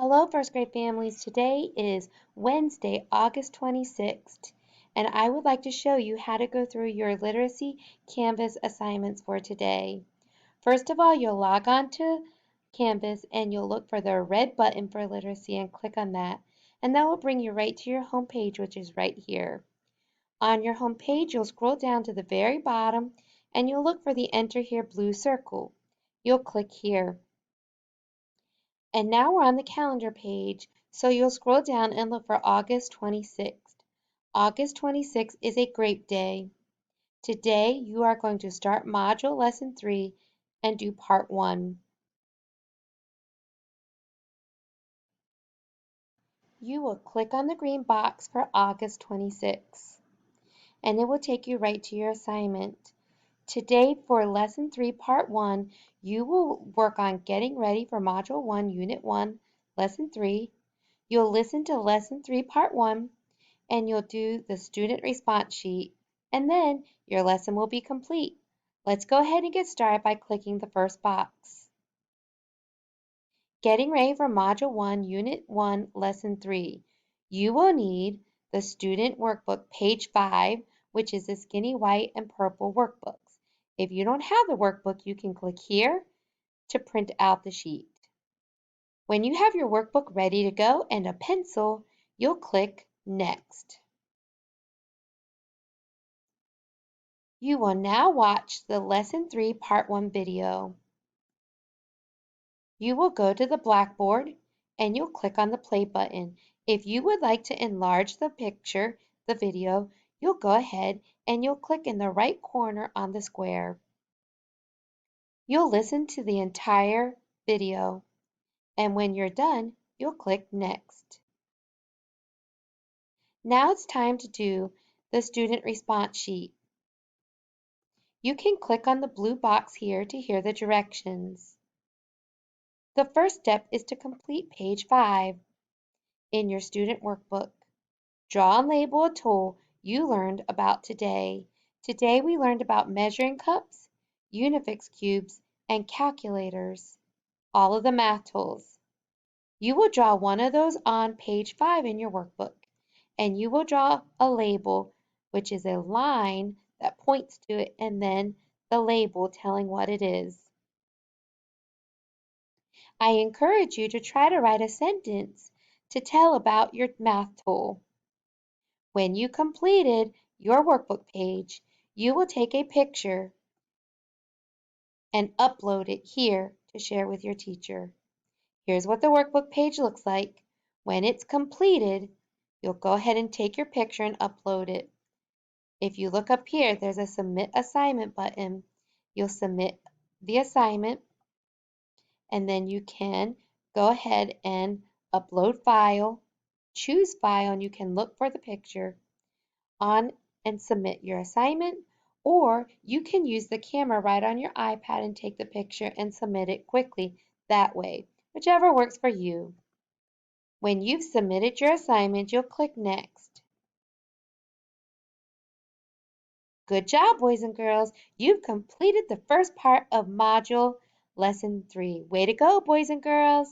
Hello, first grade families. Today is Wednesday, August 26th, and I would like to show you how to go through your Literacy Canvas assignments for today. First of all, you'll log on to Canvas and you'll look for the red button for Literacy and click on that, and that will bring you right to your home page, which is right here. On your home page, you'll scroll down to the very bottom and you'll look for the Enter Here blue circle. You'll click here. And now we're on the calendar page, so you'll scroll down and look for August 26th. August 26th is a great day. Today you are going to start Module Lesson 3 and do Part 1. You will click on the green box for August 26th, and it will take you right to your assignment. Today for Lesson 3, Part 1, you will work on getting ready for Module 1, Unit 1, Lesson 3. You'll listen to Lesson 3, Part 1, and you'll do the student response sheet, and then your lesson will be complete. Let's go ahead and get started by clicking the first box. Getting ready for Module 1, Unit 1, Lesson 3. You will need the student workbook, page 5, which is the skinny white and purple workbooks. If you don't have the workbook, you can click here to print out the sheet. When you have your workbook ready to go and a pencil, you'll click Next. You will now watch the Lesson 3 Part 1 video. You will go to the Blackboard and you'll click on the play button. If you would like to enlarge the picture, the video, you'll go ahead and you'll click in the right corner on the square. You'll listen to the entire video, and when you're done, you'll click Next. Now it's time to do the student response sheet. You can click on the blue box here to hear the directions. The first step is to complete page 5 in your student workbook. Draw and label a tool you learned about today. Today we learned about measuring cups, Unifix cubes, and calculators, all of the math tools. You will draw one of those on page 5 in your workbook, and you will draw a label, which is a line that points to it, and then the label telling what it is. I encourage you to try to write a sentence to tell about your math tool. When you completed your workbook page, you will take a picture and upload it here to share with your teacher. Here's what the workbook page looks like. When it's completed, you'll go ahead and take your picture and upload it. If you look up here, there's a Submit Assignment button. You'll submit the assignment, and then you can go ahead and upload file, choose file, and you can look for the picture on and submit your assignment, or you can use the camera right on your iPad and take the picture and submit it quickly that way, whichever works for you. When you've submitted your assignment, you'll click Next. Good job, boys and girls. You've completed the first part of Module Lesson 3. Way to go, boys and girls.